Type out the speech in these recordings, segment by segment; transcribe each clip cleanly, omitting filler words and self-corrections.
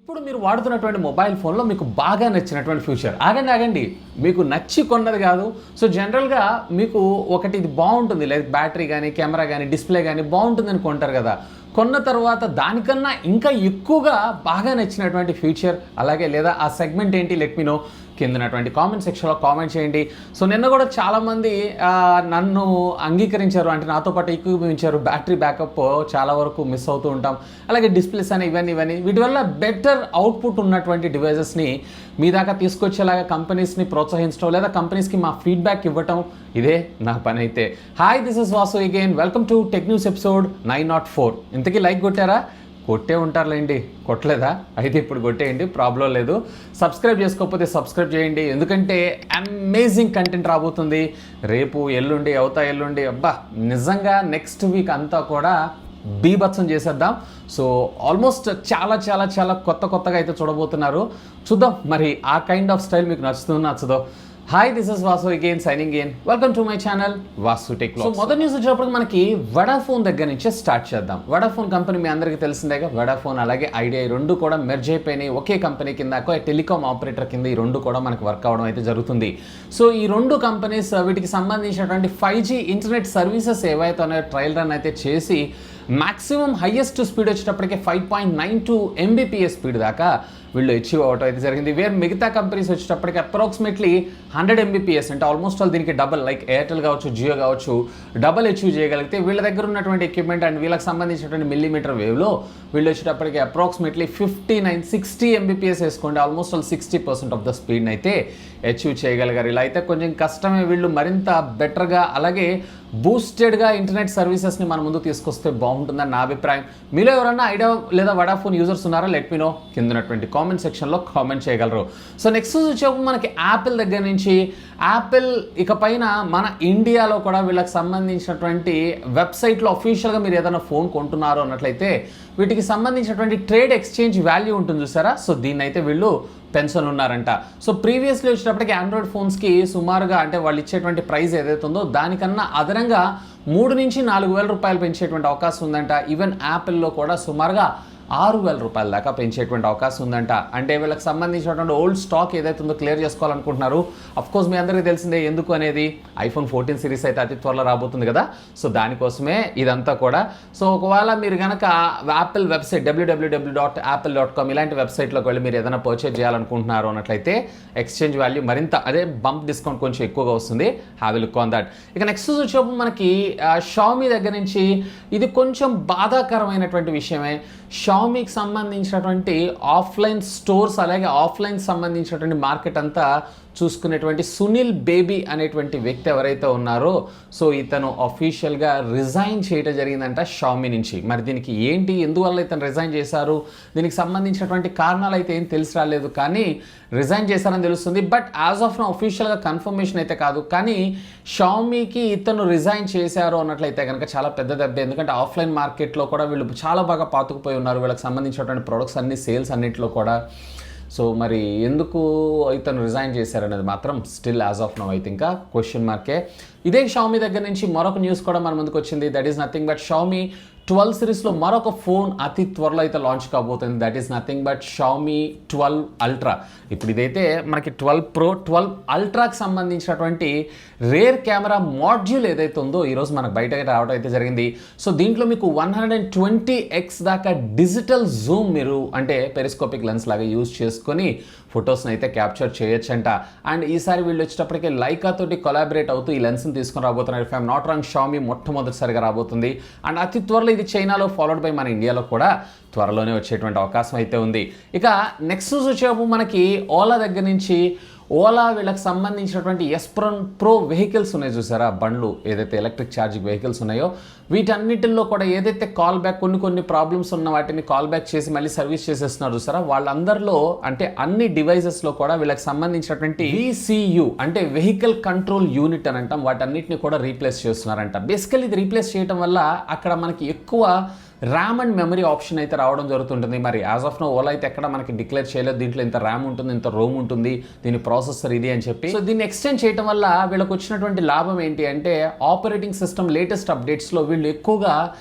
ఇప్పుడు మీరు వాడుతున్నటువంటి మొబైల్ ఫోన్లో మీకు బాగా నచ్చినటువంటి ఫ్యూచర్ ఆగండి మీకు నచ్చి కొన్నది కాదు. సో జనరల్గా మీకు ఒకటి ఇది బాగుంటుంది, లేదా బ్యాటరీ కానీ కెమెరా కానీ డిస్ప్లే కానీ బాగుంటుందని కొంటారు కదా. కొన్న తర్వాత దానికన్నా ఇంకా ఎక్కువగా బాగా నచ్చినటువంటి ఫ్యూచర్ అలాగే లేదా ఆ సెగ్మెంట్ ఏంటి లెట్ మీ నో కిందనటువంటి కామెంట్ సెక్షన్లో కామెంట్ చేయండి. సో నిన్న కూడా చాలామంది నన్ను అంగీకరించారు, అంటే నాతో పాటు ఎక్కువించారు. బ్యాటరీ బ్యాకప్ చాలా వరకు మిస్ అవుతూ ఉంటాం, అలాగే డిస్ప్లేస్ అని ఇవన్నీ వీటి వల్ల బెటర్ అవుట్పుట్ ఉన్నటువంటి డివైజెస్ని మీ దాకా తీసుకొచ్చేలాగా కంపెనీస్ని ప్రోత్సహించడం లేదా కంపెనీస్కి మా ఫీడ్బ్యాక్ ఇవ్వటం ఇదే నా పని అయితే. Hi, this is Vasu again. Welcome to tech news episode 904. ఇంతకీ లైక్ కొట్టారా? కొట్టే ఉంటారులేండి, కొట్టలేదా? అయితే ఇప్పుడు కొట్టేయండి, ప్రాబ్లం లేదు. సబ్స్క్రైబ్ చేసుకోకపోతే సబ్స్క్రైబ్ చేయండి, ఎందుకంటే అమేజింగ్ కంటెంట్ రాబోతుంది రేపు ఎల్లుండి అబ్బా నిజంగా నెక్స్ట్ వీక్ అంతా కూడా బీభత్సం చేసేద్దాం. సో ఆల్మోస్ట్ చాలా కొత్తగా అయితే చూడబోతున్నారు. చూద్దాం మరి ఆ కైండ్ ఆఫ్ స్టైల్ మీకు నచ్చదో. Hi, this is Vasu again signing in. Welcome to my channel VaasuTechVlogs. So మొదటి న్యూస్ వచ్చేటప్పుడు మనకి వడాఫోన్ దగ్గర నుంచే స్టార్ట్ చేద్దాం. వడాఫోన్ కంపెనీ మీ అందరికీ తెలిసిందేగా. వడాఫోన్ అలాగే ఐడియా ఈ రెండు కూడా మెర్జ్ అయిపోయినాయి, ఒకే కంపెనీ కింద, ఒక టెలికాం ఆపరేటర్ కింద ఈ రెండు కూడా మనకు వర్క్ అవ్వడం అయితే జరుగుతుంది. సో ఈ రెండు కంపెనీస్ వీటికి సంబంధించినటువంటి 5G ఇంటర్నెట్ సర్వీసెస్ ఏవైతే ఉన్నాయో ట్రయల్ రన్ అయితే చేసి మ్యాక్సిమం హైయెస్ట్ స్పీడ్ వచ్చేటప్పటికే 5.92 Mbps స్పీడ్ దాకా వీళ్ళు అచీవ్ అవ్వటం అయితే జరిగింది. వేరే మిగతా కంపెనీస్ వచ్చేటప్పటికి అప్రాక్సిమేట్లీ 100 Mbps, అంటే ఆల్మోస్ట్ ఆల్ దీనికి డబల్, లైక్ ఎయిర్టెల్ కావచ్చు జియో కావచ్చు, డబల్ అచీవ్ చేయగలిగితే వీళ్ళ దగ్గర ఉన్నటువంటి ఎక్విప్మెంట్ అండ్ వీళ్ళకి సంబంధించినటువంటి మిల్లీమీటర్ వేవ్లో వీళ్ళు వచ్చేటప్పటికి అప్రాక్సిమేట్లీ 59-60 Mbps వేసుకోండి, ఆల్మోస్ట్ ఆల్ 60% ఆఫ్ ద స్పీడ్ని అయితే అచీవ్ చేయగలిగారు. ఇలా అయితే కొంచెం కష్టమే. వీళ్ళు మరింత బెటర్గా అలాగే బూస్టెడ్గా ఇంటర్నెట్ సర్వీసెస్ని మన ముందు తీసుకొస్తే బాగుంటుందని నా అభిప్రాయం. మీలో ఎవరన్నా ఐడియా లేదా వడాఫోన్ యూజర్స్ ఉన్నారా? లెట్ మీ నో కిందనటువంటి కామెంట్ సెక్షన్లో కామెంట్ చేయగలరు. సో నెక్స్ట్ వచ్చేప్పుడు మనకి యాపిల్ దగ్గర నుంచి, యాపిల్ ఇక పైన మన ఇండియాలో కూడా వీళ్ళకి సంబంధించినటువంటి వెబ్సైట్లో అఫీషియల్గా మీరు ఏదైనా ఫోన్ కొంటున్నారో అన్నట్లయితే వీటికి సంబంధించినటువంటి ట్రేడ్ ఎక్స్చేంజ్ వాల్యూ ఉంటుంది చూసారా. సో దీన్ని అయితే వీళ్ళు పెంచనున్నారంట. సో ప్రీవియస్లీ వచ్చేటప్పటికి ఆండ్రాయిడ్ ఫోన్స్కి సుమారుగా, అంటే వాళ్ళు ఇచ్చేటువంటి ప్రైస్ ఏదైతే ఉందో దానికన్నా అదనంగా 3,000 నుంచి 4,000 రూపాయలు పెంచేటువంటి అవకాశం ఉందంట. ఈవెన్ యాపిల్లో కూడా సుమారుగా 6,000 రూపాయల దాకా పెంచేటువంటి అవకాశం ఉందంట. అంటే వీళ్ళకి సంబంధించినటువంటి ఓల్డ్ స్టాక్ ఏదైతే ఉందో క్లియర్ చేసుకోవాలనుకుంటున్నారు. అఫ్కోర్స్ మీ అందరికీ తెలిసిందే ఎందుకు అనేది. ఐఫోన్ 14 సిరీస్ అయితే అతి త్వరలో రాబోతుంది కదా. సో దానికోసమే ఇదంతా కూడా. సో ఒకవేళ మీరు కనుక యాపిల్ వెబ్సైట్ www.apple.com ఇలాంటి వెబ్సైట్లోకి వెళ్ళి మీరు ఏదైనా పర్చేజ్ చేయాలనుకుంటున్నారు అన్నట్లయితే ఎక్స్చేంజ్ వాల్యూ మరింత అదే బంప్ డిస్కౌంట్ కొంచెం ఎక్కువగా వస్తుంది. Have a look on that. ఇక నెక్స్ట్ వచ్చేప్పుడు మనకి షామీ దగ్గర నుంచి ఇది కొంచెం బాధాకరమైనటువంటి విషయమే. షామీకి సంబంధించినటువంటి ఆఫ్లైన్ స్టోర్స్ అలాగే ఆఫ్లైన్ సంబంధించినటువంటి మార్కెట్ అంతా చూసుకునేటువంటి సునీల్ బేబీ అనేటువంటి వ్యక్తి ఎవరైతే ఉన్నారో, సో ఇతను అఫీషియల్గా రిజైన్ చేయడం జరిగిందంట షామీ నుంచి. మరి దీనికి ఏంటి, ఎందువల్ల ఇతను రిజైన్ చేశారు, దీనికి సంబంధించినటువంటి కారణాలు అయితే ఏం తెలిసి రాలేదు, కానీ రిజైన్ చేశారని తెలుస్తుంది. బట్ యాజ్ ఆఫ్ నో అఫీషియల్గా కన్ఫర్మేషన్ అయితే కాదు. కానీ షామీకి ఇతను రిజైన్ చేశారు అన్నట్లయితే కనుక చాలా పెద్ద దెబ్బ. ఎందుకంటే ఆఫ్లైన్ మార్కెట్లో కూడా వీళ్ళు చాలా బాగా పాతుకుపోయి ఉన్నారు, వీళ్ళకి సంబంధించినటువంటి ప్రొడక్ట్స్ అన్ని సేల్స్ అన్నింటిలో కూడా. సో మరి ఎందుకు ఇతను రిజైన్ చేశారనేది మాత్రం స్టిల్ యాజ్ ఆఫ్ నౌ అయితే ఇంకా క్వశ్చన్ మార్కే. ఇదే షామీ దగ్గర నుంచి మరొక న్యూస్ కూడా మన ముందుకు వచ్చింది. That is nothing but Xiaomi 12 సిరీస్లో మరొక ఫోన్ అతి త్వరలో అయితే లాంచ్ కాబోతుంది. That is nothing but Xiaomi 12 ultra. ఇప్పుడు ఇదైతే మనకి 12 Pro 12 అల్ట్రాకి సంబంధించినటువంటి రేర్ కెమెరా మాడ్యూల్ ఏదైతే ఉందో ఈరోజు మనకు బయటకి రావడం అయితే జరిగింది. సో దీంట్లో మీకు 120x దాకా డిజిటల్ జూమ్ మీరు అంటే పెరిస్కోపిక్ లెన్స్ లాగా యూజ్ చేసుకొని ఫొటోస్ని అయితే క్యాప్చర్ చేయొచ్చంట. అండ్ ఈసారి వీళ్ళు వచ్చేటప్పటికే లైకా తోటి కొలాబరేట్ అవుతూ ఈ లెన్స్ని తీసుకొని రాబోతున్నారు. If I'm not wrong Xiaomi మొట్టమొదటిసారిగా రాబోతుంది. అండ్ అతి త్వరలో ఇది చైనాలో ఫాలోడ్ బై మన ఇండియాలో కూడా త్వరలోనే వచ్చేటువంటి అవకాశం అయితే ఉంది. ఇక నెక్స్ట్ వచ్చేటప్పుడు మనకి ఓలా దగ్గర నుంచి, ఓలా వీళ్ళకి సంబంధించినటువంటి ప్రో వెహికల్స్ ఉన్నాయి చూసారా, బండ్లు ఏదైతే ఎలక్ట్రిక్ ఛార్జింగ్ వెహికల్స్ ఉన్నాయో వీటన్నిటిల్లో కూడా ఏదైతే కాల్ బ్యాక్ కొన్ని ప్రాబ్లమ్స్ ఉన్న వాటిని కాల్ బ్యాక్ చేసి మళ్ళీ సర్వీస్ చేసేస్తున్నారు చూసారా, వాళ్ళందరిలో అంటే అన్ని డివైజెస్లో కూడా వీళ్ళకి సంబంధించినటువంటి VCU అంటే వెహికల్ కంట్రోల్ యూనిట్ అని అంటాం, వాటన్నిటిని కూడా రీప్లేస్ చేస్తున్నారంట. బేసికల్లీ ఇది రీప్లేస్ చేయడం వల్ల అక్కడ మనకి ఎక్కువ ర్యామ్ అండ్ మెమరీ ఆప్షన్ అయితే రావడం జరుగుతుంటుంది. మరి యాజ్ ఆఫ్ నో ఓలా అయితే ఎక్కడ మనకి డిక్లేర్ చేయలేదు దీంట్లో ఇంత ర్యామ్ ఉంటుంది, ఇంత రోమ్ ఉంటుంది, దీని ప్రాసెసర్ ఇది అని చెప్పి. సో దీన్ని ఎక్స్టెండ్ చేయడం వల్ల వీళ్ళకి వచ్చినటువంటి లాభం ఏంటి అంటే ఆపరేటింగ్ సిస్టమ్ లేటెస్ట్ అప్డేట్స్లో వీళ్ళు ఎక్కువగా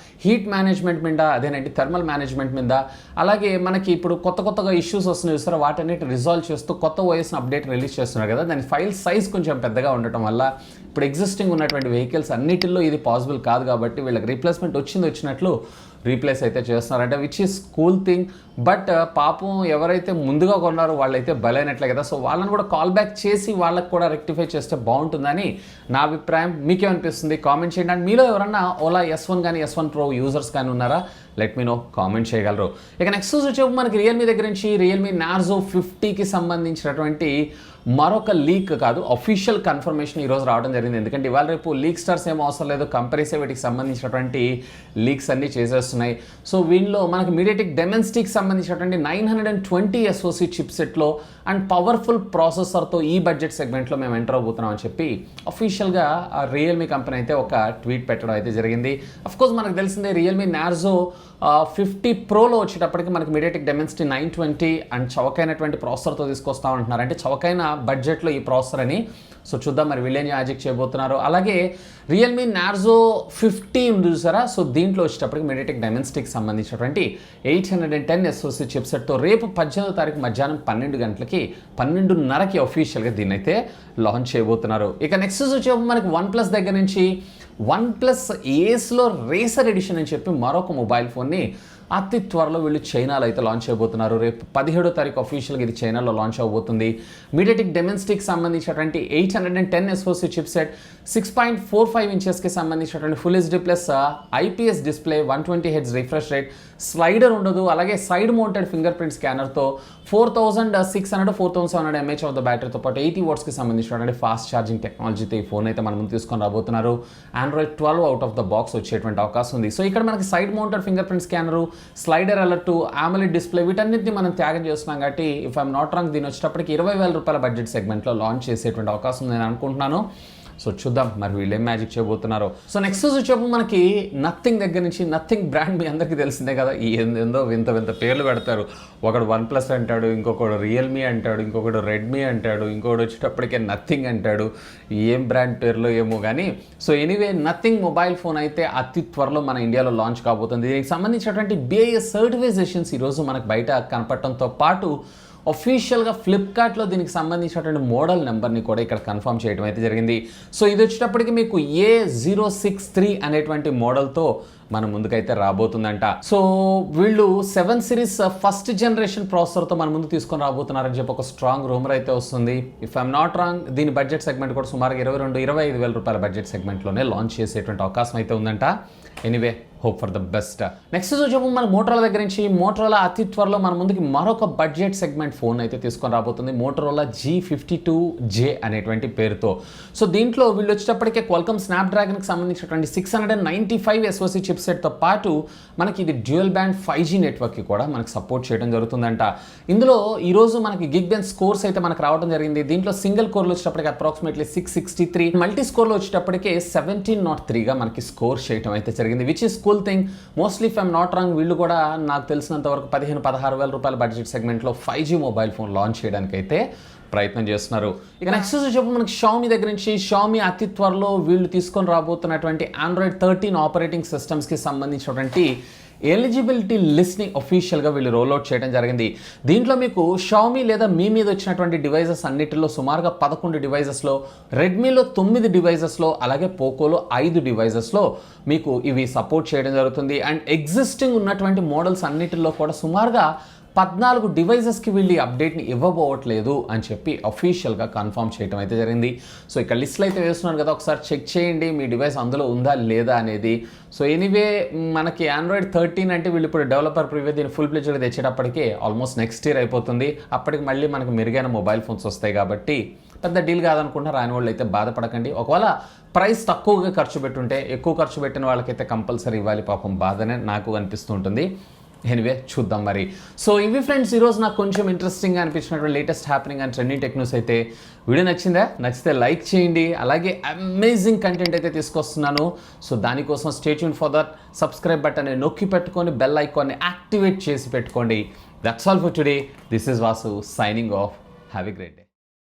హీట్ మేనేజ్మెంట్ మీద, అదేనండి థర్మల్ మేనేజ్మెంట్ మీద, అలాగే మనకి ఇప్పుడు కొత్తగా ఇష్యూస్ వస్తున్నాయి చూస్తారా, వాటన్నిటి రిజాల్వ్ చేస్తూ కొత్త ఓఎస్ని అప్డేట్ రిలీజ్ చేస్తున్నారు కదా, దాని ఫైల్ సైజ్ కొంచెం పెద్దగా ఉండటం వల్ల ఇప్పుడు ఎగ్జిస్టింగ్ ఉన్నటువంటి వెహికల్స్ అన్నిటిలో ఇది పాసిబుల్ కాదు కాబట్టి వీళ్ళకి రీప్లేస్మెంట్ వచ్చినట్లు రీప్లేస్ అయితే చేస్తున్నారంటే which is cool thing. But పాపం ఎవరైతే ముందుగా కొన్నారో వాళ్ళైతే బలైనట్లే కదా, సో వాళ్ళని కూడా కాల్ బ్యాక్ చేసి వాళ్ళకి కూడా రెక్టిఫై చేస్తే బాగుంటుందని నా అభిప్రాయం. మీకేమనిపిస్తుంది కామెంట్ చేయండి. అండ్ మీలో ఎవరన్నా ఓలా S1 కానీ S1 Pro యూజర్స్ కానీ ఉన్నారా, లెట్ మీ నో, కామెంట్ చేయగలరు. ఇక నెక్స్ట్ వచ్చేపు మనకి రియల్మీ దగ్గర నుంచి రియల్మీ నార్జో 50కి సంబంధించినటువంటి మరొక లీక్ కాదు, అఫీషియల్ కన్ఫర్మేషన్ ఈరోజు రావడం జరిగింది. ఎందుకంటే ఇవాళ రేపు లీక్ స్టార్స్ ఏం అవసరం లేదు, కంపెనీసే వీటికి సంబంధించినటువంటి లీక్స్ అన్నీ చేసేస్తున్నాయి. సో వీళ్ళలో మనకి మీడియాటెక్ డెమెన్సిటీకి సంబంధించినటువంటి 920 SoC చిప్సెట్లో అండ్ పవర్ఫుల్ ప్రాసెసర్తో ఈ బడ్జెట్ సెగ్మెంట్లో మేము ఎంటర్ అవబోతున్నాం అని చెప్పి అఫీషియల్గా రియల్మీ కంపెనీ అయితే ఒక ట్వీట్ పెట్టడం అయితే జరిగింది. అఫ్కోర్స్ మనకు తెలిసిందే రియల్మీ నార్జో 50 Proలో వచ్చేటప్పటికి మనకి మీడియాటెక్ డెమెన్సిటీ 920 అండ్ చవకైనటువంటి ప్రాసెసర్తో తీసుకొస్తా ఉంటున్నారు. అంటే చవకైన బడ్జెట్లో ఈ ప్రాసెసర్ అని. సో చూద్దాం మరి వీళ్ళేం మ్యాజిక్ చేయబోతున్నారు. అలాగే రియల్మీ నార్జో 50 ఉంది చూసారా, సో దీంట్లో వచ్చేటప్పటికి మీడియాటెక్ డెమెన్సిటీకి సంబంధించినటువంటి 810 SoC చిప్సెట్తో రేపు 18వ తారీఖు మధ్యాహ్నం 12 గంటలకి 12:30కి అఫీషియల్గా దీన్ని అయితే లాంచ్ చేయబోతున్నారు. ఇక నెక్స్ట్ వచ్చేపు మనకి OnePlus దగ్గర నుంచి OnePlus Aceలో రేసర్ ఎడిషన్ అని చెప్పి మరొక మొబైల్ ఫోన్ని అతి త్వరలో వీళ్ళు చైనాలో అయితే లాంచ్ చేయబోతున్నారు. రేపు 17వ తారీఖు అఫీషియల్గా ఇది చైనాలో లాంచ్ అవబోతుంది. మీడియాటెక్ డెమెన్సిటీకి సంబంధించినటువంటి 810 SoC చిప్సెట్, 6.45 ఇంచెస్కి సంబంధించినటువంటి full HD plus IPS display, 120 Hz refresh rate, slider ఉండదు, అలాగే సైడ్ మౌంటెడ్ ఫింగర్ ప్రింట్ స్కానర్తో 4600 4700 mAh ఆఫ్ ద బ్యాటరీతో పాటు 80 వాట్స్కి సంబంధించినటువంటి ఫాస్ట్ ఛార్జింగ్ టెక్నాలజీతో ఈ ఫోన్ అయితే మన ముందు తీసుకొని రాబోతున్నారు. Android 12 out of the box వచ్చేటువంటి అవకాశం ఉంది. సో ఇక్కడ మనకి side mounted finger print scanner, slider alert, AMOLED display వీటన్నిటిని మనం త్యాగం చేస్తున్నాం కాబట్టి ఇఫ్ ఐఎమ్ నాట్ రాంగ్ దీని వచ్చేటప్పటికి 20,000 రూపాయల బడ్జెట్ సెగ్మెంట్లో లాంచ్ చేసేటువంటి అవకాశం నేను అనుకుంటున్నాను. సో చూద్దాం మరి వీళ్ళు ఏం మ్యాజిక్ చేయబోతున్నారు. సో నెక్స్ట్ వచ్చేప్పుడు మనకి నథింగ్ దగ్గర నుంచి, నథింగ్ బ్రాండ్ మీ అందరికీ తెలిసిందే కదా, ఈ ఏందో వింత పేర్లు పెడతారు. ఒకడు OnePlus అంటాడు, ఇంకొకడు రియల్మీ అంటాడు, ఇంకొకడు రెడ్మీ అంటాడు, ఇంకొకటి వచ్చేటప్పటికే నథింగ్ అంటాడు. ఏం బ్రాండ్ పేర్లో ఏమో కానీ. So anyway nothing mobile phone అయితే అతి త్వరలో మన ఇండియాలో లాంచ్ కాబోతుంది. దీనికి సంబంధించినటువంటి BIS సర్టిఫికేషన్స్ ఈరోజు మనకు బయట కనపడటంతో పాటు అఫీషియల్గా ఫ్లిప్కార్ట్లో దీనికి సంబంధించినటువంటి మోడల్ నెంబర్ని కూడా ఇక్కడ కన్ఫర్మ్ చేయడం అయితే జరిగింది. సో ఇది వచ్చేటప్పటికి మీకు A063 అనేటువంటి మోడల్తో మన ముందుకైతే రాబోతుందంట. సో వీళ్ళు 7 సిరీస్ ఫస్ట్ జనరేషన్ ప్రాసెసర్తో మన ముందు తీసుకొని రాబోతున్నారని చెప్పి ఒక స్ట్రాంగ్ రూమర్ అయితే వస్తుంది. ఇఫ్ ఐఎమ్ నాట్ రాంగ్ దీని బడ్జెట్ సెగ్మెంట్ కూడా సుమారుగా 22-25,000 రూపాయల బడ్జెట్ సెగ్మెంట్లోనే లాంచ్ చేసేటువంటి అవకాశం అయితే ఉందంట. Anyway hope for the best. Next వచ్చేపు మన మోటరోలా దగ్గర నుంచి మోటరోలా అతి త్వరలో మన ముందుకి మరొక బడ్జెట్ సెగ్మెంట్ ఫోన్ అయితే తీసుకొని రాబోతుంది. మోటరోలా G52J అనేటువంటి పేరుతో. సో దీంట్లో వీళ్ళు వచ్చేటప్పటికే క్వాల్కమ్ స్నాప్డ్రాగన్కి సంబంధించినటువంటి 695 SoC చిప్సెట్తో పాటు మనకి ఇది డ్యూయల్ బ్యాండ్ 5G నెట్వర్క్కి కూడా మనకి సపోర్ట్ చేయడం జరుగుతుందంట. ఇందులో ఈరోజు మనకి గిగ్ బెంచ్ స్కోర్స్ అయితే మనకు రావడం జరిగింది. దీంట్లో సింగిల్ కోర్లో వచ్చేటప్పటికి అప్రాక్సిమేట్లీ 663, మల్టీ స్కోర్లో వచ్చేటప్పటికే 1703గా మనకి స్కోర్ చేయడం అయితే జరిగింది. Which is cool thing. Mostly if I'm not wrong వీళ్ళు కూడా నాకు తెలిసినంత వరకు 15-16,000 రూపాయల బడ్జెట్ సెగ్మెంట్లో 5G మొబైల్ ఫోన్ లాంచ్ చేయడానికి అయితే ప్రయత్నం చేస్తున్నారు. ఇక నెక్స్ట్ చెప్పు మనకి Xiaomi దగ్గర నుంచి. Xiaomi అతి త్వరలో వీళ్ళు తీసుకొని రాబోతున్నటువంటి Android 13 ఆపరేటింగ్ సిస్టమ్స్కి సంబంధించినటువంటి ఎలిజిబిలిటీ లిస్ట్ని అఫీషియల్గా వీళ్ళు రోల్అవుట్ చేయడం జరిగింది. దీంట్లో మీకు Xiaomi లేదా మీ మీద వచ్చినటువంటి డివైజెస్ అన్నిటిలో సుమారుగా 11 డివైజెస్లో, రెడ్మీలో 9 డివైజెస్లో, అలాగే పోకోలో 5 డివైజెస్లో మీకు ఇవి సపోర్ట్ చేయడం జరుగుతుంది. అండ్ ఎగ్జిస్టింగ్ ఉన్నటువంటి మోడల్స్ అన్నిటిలో కూడా సుమారుగా 14 డివైజెస్కి వీళ్ళు ఈ అప్డేట్ని ఇవ్వబోవట్లేదు అని చెప్పి అఫీషియల్గా కన్ఫర్మ్ చేయడం అయితే జరిగింది. సో ఇక్కడ లిస్టులు అయితే వేస్తున్నాను కదా, ఒకసారి చెక్ చేయండి మీ డివైస్ అందులో ఉందా లేదా అనేది. సో ఎనీవే మనకి Android 13 అంటే వీళ్ళు ఇప్పుడు డెవలపర్ ప్రివ్యూ దీన్ని ఫుల్ ప్లెజ్డ్గా తెచ్చేటప్పటికి ఆల్మోస్ట్ నెక్స్ట్ ఇయర్ అయిపోతుంది. అప్పటికి మళ్ళీ మనకు మెరుగైన మొబైల్ ఫోన్స్ వస్తాయి కాబట్టి పెద్ద డీల్ కాదనుకుంటున్నా. రాని వాళ్ళు అయితే బాధపడకండి. ఒకవేళ ప్రైస్ తక్కువగా ఖర్చు పెట్టుంటే, ఎక్కువ ఖర్చు పెట్టిన వాళ్ళకైతే కంపల్సరీ ఇవ్వాలి, పాపం బాధనే నాకు అనిపిస్తూ ఉంటుంది. ఎనివే చూద్దాం మరి. సో ఇవి ఫ్రెండ్స్ ఈరోజు నాకు కొంచెం ఇంట్రెస్టింగ్గా అనిపించినటువంటి latest happening and trending tech news అయితే. వీడియో నచ్చితే లైక్ చేయండి. అలాగే అమేజింగ్ కంటెంట్ అయితే తీసుకొస్తున్నాను. సో దానికోసం stay tune for that. Subscribe button నొక్కి పెట్టుకొని బెల్ ఐకాన్ని యాక్టివేట్ చేసి పెట్టుకోండి. That's all for today. This is Vasu signing off. Have a great day.